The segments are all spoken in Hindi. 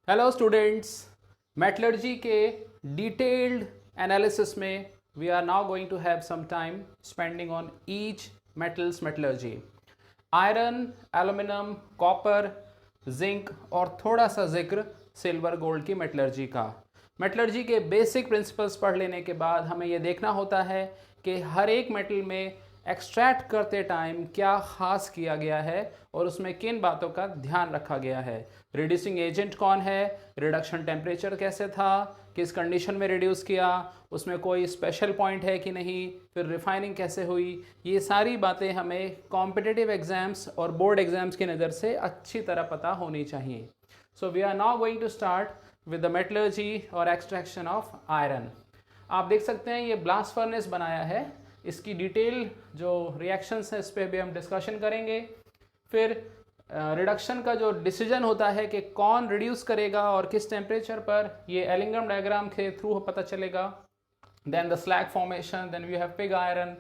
हेलो स्टूडेंट्स, मेटलर्जी के डिटेल्ड एनालिसिस में we are now going to have some time spending on each metals metallurgy. Iron, aluminium, copper, zinc और थोड़ा सा जिक्र सिल्वर गोल्ड की मेटलर्जी का। मेटलर्जी के बेसिक प्रिंसिपल्स पढ़ लेने के बाद हमें यह देखना होता है कि हर एक मेटल में एक्सट्रैक्ट करते टाइम क्या ख़ास किया गया है और उसमें किन बातों का ध्यान रखा गया है। रिड्यूसिंग एजेंट कौन है, रिडक्शन टेम्परेचर कैसे था, किस कंडीशन में रिड्यूस किया, उसमें कोई स्पेशल पॉइंट है कि नहीं, फिर रिफाइनिंग कैसे हुई। ये सारी बातें हमें कॉम्पिटिटिव एग्जाम्स और बोर्ड एग्जाम्स की नज़र से अच्छी तरह पता होनी चाहिए। So we are now going to start with the metallurgy और एक्सट्रैक्शन ऑफ आयरन। आप देख सकते हैं ये ब्लास्ट फर्नेस बनाया है, इसकी डिटेल जो रिएक्शंस हैं इस पर भी हम डिस्कशन करेंगे। फिर रिडक्शन का जो डिसीजन होता है कि कौन रिड्यूस करेगा और किस टेम्परेचर पर, ये एलिंगम डायग्राम के थ्रू पता चलेगा। Then the slag formation, then we have pig iron,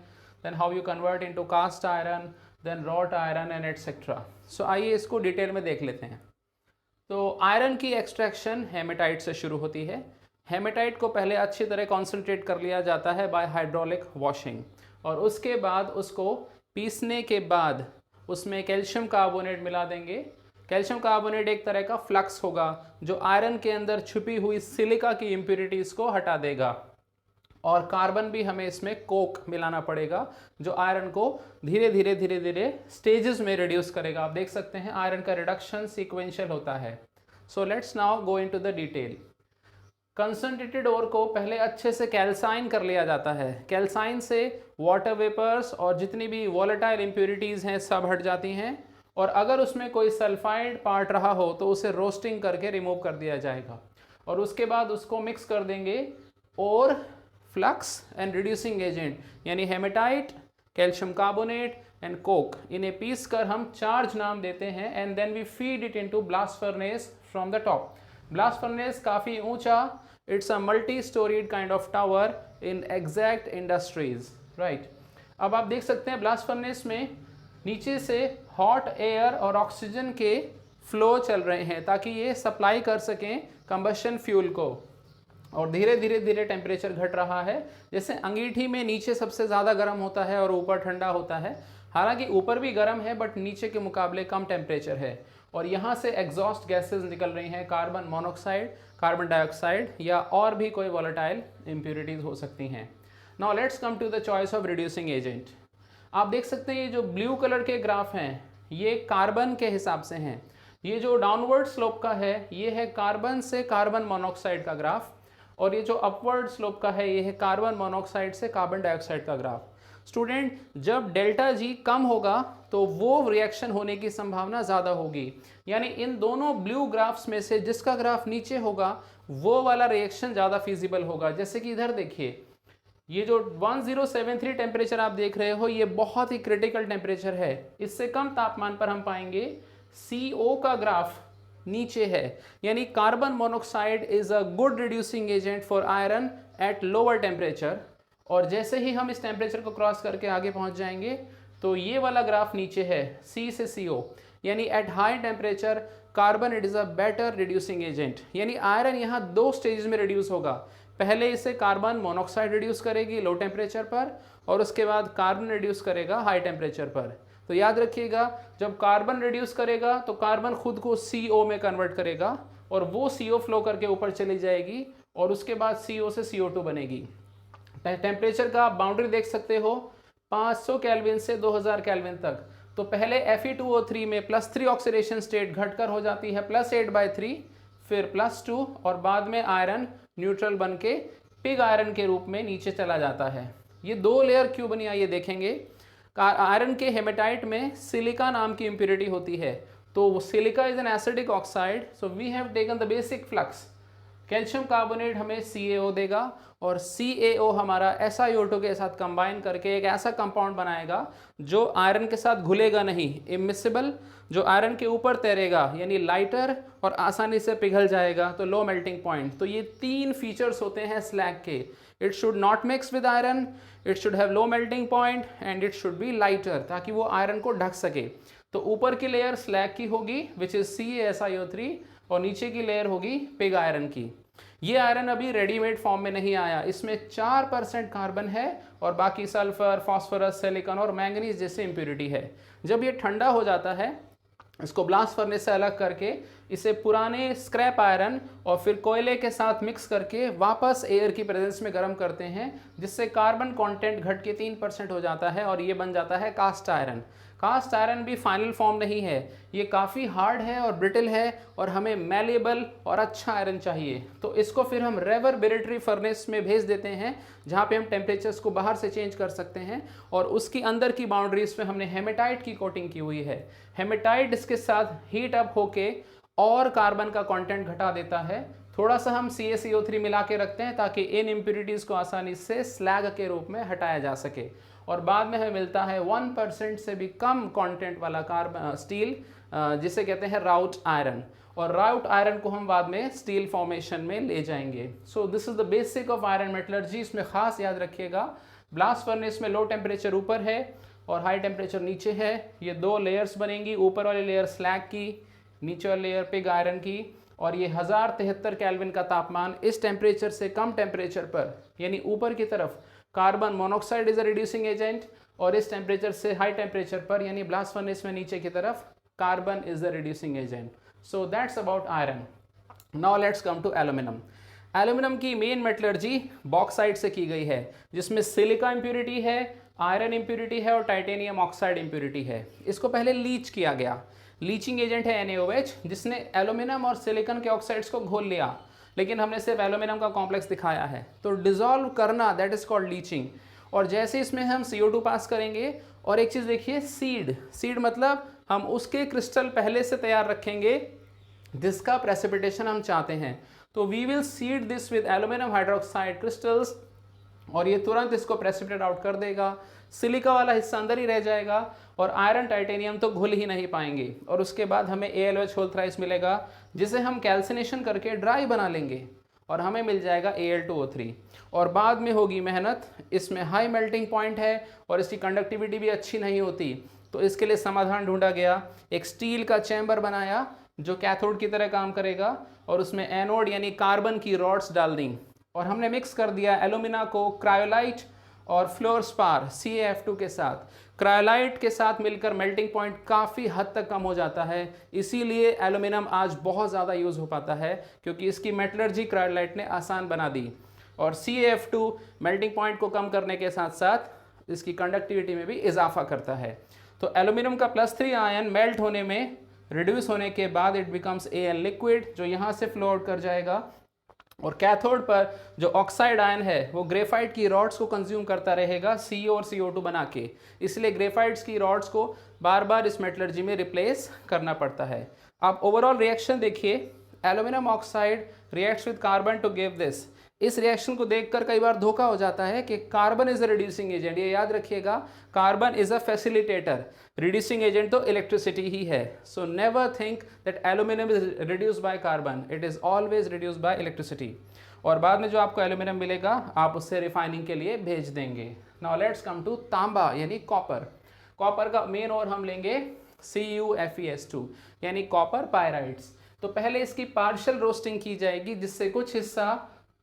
then how you convert into cast iron, then wrought iron and etcetera. So आइए इसको डिटेल में देख लेते हैं। तो आयरन की एक्सट्रैक्शन हेमेटाइट से शुरू होती है। हेमेटाइट को पहले अच्छी तरह कॉन्सेंट्रेट कर लिया जाता है बाय हाइड्रोलिक वॉशिंग, और उसके बाद उसको पीसने के बाद उसमें कैल्शियम कार्बोनेट मिला देंगे। कैल्शियम कार्बोनेट एक तरह का फ्लक्स होगा जो आयरन के अंदर छुपी हुई सिलिका की इम्प्यूरिटीज़ को हटा देगा, और कार्बन भी हमें इसमें कोक मिलाना पड़ेगा जो आयरन को धीरे धीरे धीरे धीरे स्टेजेस में रिड्यूस करेगा। आप देख सकते हैं आयरन का रिडक्शन सीक्वेंशियल होता है। So let's now go into the detail. Concentrated ore को पहले अच्छे से कैल्साइन कर लिया जाता है। कैल्साइन से वाटर वेपर्स और जितनी भी वॉलेटाइल इम्प्यूरिटीज़ हैं सब हट जाती हैं, और अगर उसमें कोई सल्फाइड पार्ट रहा हो तो उसे रोस्टिंग करके रिमूव कर दिया जाएगा, और उसके बाद उसको मिक्स कर देंगे और फ्लक्स एंड रिड्यूसिंग एजेंट यानी hematite, calcium carbonate and coke, इन्हें पीस कर हम चार्ज नाम देते हैं, and then we feed it into blast furnace from the top. Blast furnace काफ़ी ऊंचा, it's a multi storied kind of tower in exact industries, right. अब आप देख सकते हैं ब्लास्ट फर्नेस में नीचे से हॉट एयर और ऑक्सीजन के फ्लो चल रहे हैं ताकि ये सप्लाई कर सकें कंबशन फ्यूल को, और धीरे धीरे धीरे टेम्परेचर घट रहा है। जैसे अंगीठी में नीचे सबसे ज़्यादा गर्म होता है और ऊपर ठंडा होता है, हालांकि ऊपर भी गर्म है बट नीचे के मुकाबले कम टेम्परेचर है, और यहाँ से एग्जॉस्ट गैसेस निकल रही हैं, कार्बन मोनोक्साइड, कार्बन डाइऑक्साइड या और भी कोई वॉलेटाइल इम्प्यूरिटीज़ हो सकती हैं। Now let's come to the choice of reducing agent. आप देख सकते हैं ये जो ब्लू कलर के ग्राफ हैं ये कार्बन के हिसाब से हैं। ये जो डाउनवर्ड स्लोप का है ये है कार्बन से कार्बन मोनोक्साइड का ग्राफ, और ये जो अपवर्ड स्लोप का है ये है कार्बन मोनोक्साइड से कार्बन डाइऑक्साइड का ग्राफ। स्टूडेंट, जब डेल्टा जी कम होगा तो वो रिएक्शन होने की संभावना ज़्यादा होगी, यानी इन दोनों ब्लू ग्राफ्स में से जिसका ग्राफ नीचे होगा वो वाला रिएक्शन ज़्यादा फिजिबल होगा। जैसे कि इधर देखिए, ये जो 1073 टेम्परेचर आप देख रहे हो ये बहुत ही क्रिटिकल टेम्परेचर है। इससे कम तापमान पर हम पाएंगे CO का ग्राफ नीचे है, यानी carbon monoxide is a good reducing agent for iron at lower temperature, और जैसे ही हम इस टेम्परेचर को क्रॉस करके आगे पहुंच जाएंगे तो ये वाला ग्राफ नीचे है C से CO, यानी at high temperature carbon it is a better reducing agent. यानी आयरन यहाँ दो स्टेज में रिड्यूस होगा, पहले इसे कार्बन मोनोक्साइड रिड्यूस करेगी लो टेम्परेचर पर, और उसके बाद कार्बन रिड्यूस करेगा हाई टेम्परेचर पर। तो याद रखिएगा, जब कार्बन रिड्यूस करेगा तो कार्बन खुद को CO में कन्वर्ट करेगा, और वो CO फ्लो करके ऊपर चली जाएगी, और उसके बाद CO से CO2 बनेगी। टेम्परेचर का आप बाउंड्री देख सकते हो 500 केल्विन से 2000 केल्विन तक। तो पहले Fe2O3 में +3 ऑक्सीडेशन स्टेट घटकर हो जाती है +8/3, फिर +2, और बाद में आयरन न्यूट्रल बन के पिग आयरन के रूप में नीचे चला जाता है। ये दो लेयर क्यों बनी आइए देखेंगे। आयरन के हेमेटाइट में सिलिका नाम की इम्प्यूरिटी होती है, तो silica is an acidic oxide, so we have taken the basic flux. Calcium carbonate हमें CaO देगा, और CaO हमारा SiO2 के साथ कंबाइन करके एक ऐसा कंपाउंड बनाएगा जो आयरन के साथ घुलेगा नहीं, इमिसिबल, जो आयरन के ऊपर तैरेगा यानी लाइटर और आसानी से पिघल जाएगा, तो लो मेल्टिंग पॉइंट। तो ये तीन फीचर्स होते हैं स्लैग के। It should not mix with iron, it should have low melting point, and it should be lighter, ताकि वो आयरन को ढक सके। तो ऊपर की लेयर स्लैग की होगी विच इज CaSiO3, और नीचे की लेयर होगी पिग आयरन की। ये आयरन अभी रेडीमेड फॉर्म में नहीं आया, इसमें 4% कार्बन है और बाकी सल्फर, फास्फोरस, सिलिकॉन और मैंगनीज जैसे इंप्योरिटी है। जब ये ठंडा हो जाता है, इसको ब्लास्ट फर्नेस से अलग करके इसे पुराने स्क्रैप आयरन और फिर कोयले के साथ मिक्स करके वापस एयर की प्रेजेंस में गर्म करते हैं, जिससे कार्बन कंटेंट घट के 3% हो जाता है और ये बन जाता है कास्ट आयरन। कास्ट आयरन भी फाइनल फॉर्म नहीं है, ये काफ़ी हार्ड है और ब्रिटल है और हमें मैलेबल और अच्छा आयरन चाहिए। तो इसको फिर हम रेवरबरेटरी फर्नेस में भेज देते हैं, जहाँ पे हम टेम्परेचर्स को बाहर से चेंज कर सकते हैं और उसकी अंदर की बाउंड्रीज पे हमने हेमेटाइट की कोटिंग की हुई है। हेमेटाइट इसके साथ हीट अप होके और कार्बन का कंटेंट घटा देता है। थोड़ा सा हम CaCO3 मिला के रखते हैं ताकि इन इम्प्योरिटीज़ को आसानी से स्लैग के रूप में हटाया जा सके और बाद में हमें मिलता है 1% से भी कम कंटेंट वाला कार्बन स्टील, जिसे कहते हैं राउट आयरन। और राउट आयरन को हम बाद में स्टील फॉर्मेशन में ले जाएंगे। So this is the basic of iron metallurgy. इसमें खास याद रखिएगा, ब्लास्ट फर्नेस में लो टेम्परेचर ऊपर है और हाई टेम्परेचर नीचे है। ये दो लेयर्स बनेंगी, ऊपर वाली लेयर स्लैग की, नीचे वाली लेयर पिग आयरन की। और ये 1073 केल्विन का तापमान, इस टेम्परेचर से कम टेम्परेचर पर यानी ऊपर की तरफ carbon monoxide is a reducing agent और इस टेम्परेचर से हाई टेम्परेचर पर यानी ब्लास्ट फर्नेस में नीचे की तरफ carbon is the reducing agent. So that's about iron. Now let's come to aluminium. Aluminium की मेन मेटलर्जी बॉक्साइट से की गई है, जिसमें सिलिका इंप्योरिटी है, आयरन इंप्योरिटी है और टाइटेनियम ऑक्साइड इंप्योरिटी है। इसको पहले लीच किया गया, लीचिंग एजेंट है NaOH, जिसने एल्यूमिनियम और सिलिकॉन के ऑक्साइड्स को घोल लिया, लेकिन हमने सिर्फ एल्यूमिनियम का कॉम्प्लेक्स दिखाया है। तो डिसॉल्व करना, दैट इज कॉल्ड लीचिंग। और जैसे इसमें हम CO2 पास करेंगे, और एक चीज़ देखिए, सीड मतलब हम उसके क्रिस्टल पहले से तैयार रखेंगे जिसका प्रेसिपिटेशन हम चाहते हैं। तो we will seed this with aluminium hydroxide crystals और ये तुरंत इसको प्रेसिपिटेट आउट कर देगा। सिलिका वाला हिस्सा अंदर ही रह जाएगा और आयरन टाइटेनियम तो घुल ही नहीं पाएंगे। और उसके बाद हमें AlOH होल थ्राइस मिलेगा, जिसे हम कैल्सिनेशन करके ड्राई बना लेंगे और हमें मिल जाएगा Al2O3। और बाद में होगी मेहनत, इसमें हाई मेल्टिंग पॉइंट है और इसकी कंडक्टिविटी भी अच्छी नहीं होती। तो इसके लिए समाधान ढूंढा गया, एक स्टील का चैम्बर बनाया जो कैथोड की तरह काम करेगा और उसमें एनोड यानी कार्बन की रॉड्स डाल दी और हमने मिक्स कर दिया एलुमिना को क्रायोलाइट और फ्लोरस्पार CaF2 के साथ। क्रायोलाइट के साथ मिलकर मेल्टिंग पॉइंट काफ़ी हद तक कम हो जाता है, इसीलिए एल्यूमिनियम आज बहुत ज़्यादा यूज़ हो पाता है, क्योंकि इसकी मेटलर्जी क्रायोलाइट ने आसान बना दी। और CaF2 मेल्टिंग पॉइंट को कम करने के साथ साथ इसकी कंडक्टिविटी में भी इजाफा करता है। तो एल्यूमिनियम का +3 आयन मेल्ट होने में, रिड्यूस होने के बाद इट बिकम्स Al लिक्विड, जो यहाँ से फ्लो आउट कर जाएगा। और कैथोड पर जो ऑक्साइड आयन है वो ग्रेफाइट की रॉड्स को कंज्यूम करता रहेगा CO और CO2 बना के, इसलिए ग्रेफाइट्स की रॉड्स को बार बार इस मेटलर्जी में रिप्लेस करना पड़ता है। अब ओवरऑल रिएक्शन देखिए, aluminium oxide reacts with carbon to give this. इस रिएक्शन को देखकर कई बार धोखा हो जाता है कि carbon is a reducing agent. ये याद रखिएगा, carbon is a facilitator, reducing agent तो इलेक्ट्रिसिटी ही है। So never think that aluminium is reduced by carbon, it is always reduced by electricity. और बाद में जो आपको एल्यूमिनियम मिलेगा आप उससे रिफाइनिंग के लिए भेज देंगे। नाउ लेट्स कम टू तांबा यानी कॉपर। कॉपर का मेन और हम लेंगे CuFeS2 यानी कॉपर पायराइड्स। तो पहले इसकी पार्शियल रोस्टिंग की जाएगी, जिससे कुछ हिस्सा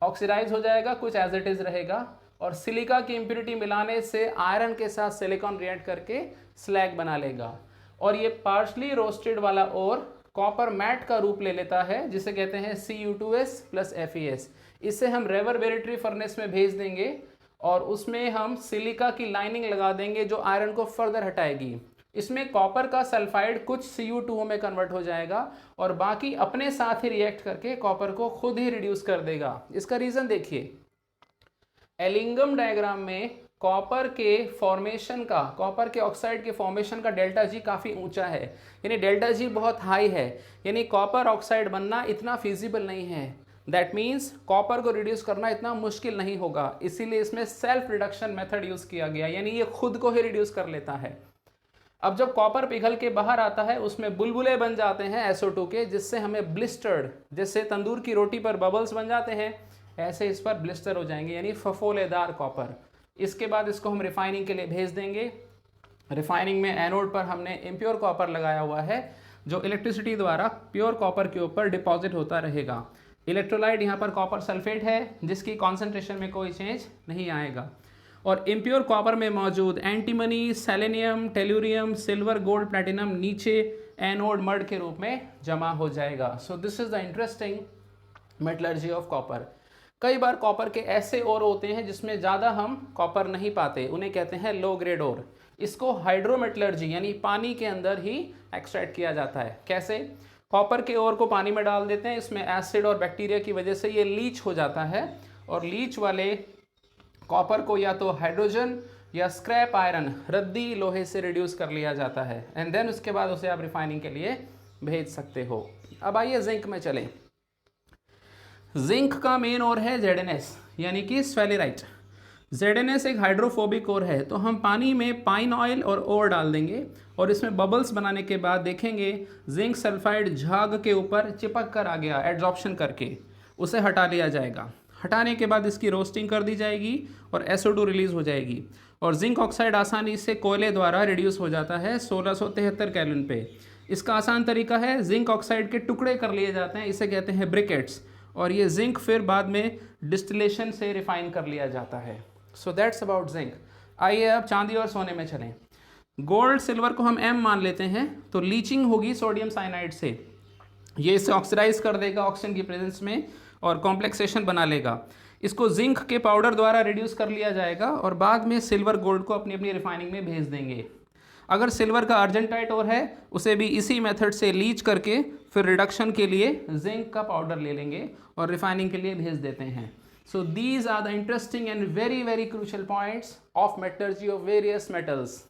ऑक्सीडाइज हो जाएगा, कुछ एज इट इज रहेगा। और सिलिका की इंप्योरिटी मिलाने से आयरन के साथ सिलिकॉन रिएक्ट करके स्लैग बना लेगा। और ये पार्शली रोस्टेड वाला और कॉपर मैट का रूप ले लेता है, जिसे कहते हैं Cu2S + FeS। इसे हम रेवरबरेटरी फर्नेस में भेज देंगे और उसमें हम सिलिका की लाइनिंग लगा देंगे जो आयरन को फर्दर हटाएगी। इसमें कॉपर का सल्फाइड कुछ Cu2 में कन्वर्ट हो जाएगा और बाकी अपने साथ ही रिएक्ट करके कॉपर को खुद ही रिड्यूस कर देगा। इसका रीजन देखिए, एलिंगम डायग्राम में कॉपर के फॉर्मेशन का, कॉपर के ऑक्साइड के फॉर्मेशन का ΔG काफ़ी ऊंचा है, यानी ΔG बहुत हाई है, यानी कॉपर ऑक्साइड बनना इतना फिजिबल नहीं है। दैट मीन्स कॉपर को रिड्यूस करना इतना मुश्किल नहीं होगा, इसीलिए इसमें सेल्फ रिडक्शन मेथड यूज़ किया गया, यानी ये खुद को ही रिड्यूस कर लेता है। अब जब कॉपर पिघल के बाहर आता है उसमें बुलबुले बन जाते हैं SO2 के, जिससे हमें ब्लिस्टर्ड, जैसे तंदूर की रोटी पर बबल्स बन जाते हैं ऐसे इस पर ब्लिस्टर हो जाएंगे, यानी फफोलेदार कॉपर। इसके बाद इसको हम रिफाइनिंग के लिए भेज देंगे। रिफाइनिंग में एनोड पर हमने इम्प्योर कॉपर लगाया हुआ है जो इलेक्ट्रिसिटी द्वारा प्योर कॉपर के ऊपर डिपॉजिट होता रहेगा। इलेक्ट्रोलाइट यहाँ पर कॉपर सल्फेट है जिसकी कॉन्सेंट्रेशन में कोई चेंज नहीं आएगा। और इम्प्योर कॉपर में मौजूद antimony, selenium, tellurium, silver, gold, platinum नीचे एनोड मड के रूप में जमा हो जाएगा। So this is the interesting metallurgy of copper. कई बार कॉपर के ऐसे ओर होते हैं जिसमें ज़्यादा हम कॉपर नहीं पाते, उन्हें कहते हैं लो ग्रेड ओर। इसको हाइड्रोमेटलर्जी यानी पानी के अंदर ही एक्सट्रैक्ट किया जाता है। कैसे? कॉपर के ओर को पानी में डाल देते हैं, इसमें एसिड और बैक्टीरिया की वजह से ये लीच हो जाता है और लीच वाले कॉपर को या तो हाइड्रोजन या स्क्रैप आयरन, रद्दी लोहे से रिड्यूस कर लिया जाता है एंड देन उसके बाद उसे आप रिफाइनिंग के लिए भेज सकते हो। अब आइए जिंक में चलें। जिंक का मेन ओर है ZnS यानी कि स्फेलेराइट। ZnS एक हाइड्रोफोबिक ओर है, तो हम पानी में पाइन ऑयल और ओर डाल देंगे और इसमें बबल्स बनाने के बाद देखेंगे जिंक सल्फाइड झाग के ऊपर चिपक कर आ गया, एड्जॉर्प्शन करके उसे हटा लिया जाएगा। हटाने के बाद इसकी रोस्टिंग कर दी जाएगी और SO2 रिलीज हो जाएगी और जिंक ऑक्साइड आसानी से कोयले द्वारा रिड्यूस हो जाता है 1673 केल्विन पे। इसका आसान तरीका है, जिंक ऑक्साइड के टुकड़े कर लिए जाते हैं, इसे कहते हैं ब्रिकेट्स, और ये जिंक फिर बाद में डिस्टिलेशन से रिफाइन कर लिया जाता है। So that's about zinc. आइए अब चांदी और सोने में चलें। गोल्ड सिल्वर को हम M मान लेते हैं, तो लीचिंग होगी सोडियम साइनाइड से, ये इसे ऑक्सीडाइज कर देगा ऑक्सीजन की प्रेजेंस में और कॉम्प्लेक्सेशन बना लेगा। इसको जिंक के पाउडर द्वारा रिड्यूस कर लिया जाएगा और बाद में सिल्वर गोल्ड को अपनी अपनी रिफाइनिंग में भेज देंगे। अगर सिल्वर का अर्जेंटाइट और है उसे भी इसी मेथड से लीच करके फिर रिडक्शन के लिए जिंक का पाउडर ले लेंगे और रिफाइनिंग के लिए भेज देते हैं। So these are the interesting and very crucial points of metallurgy of various metals.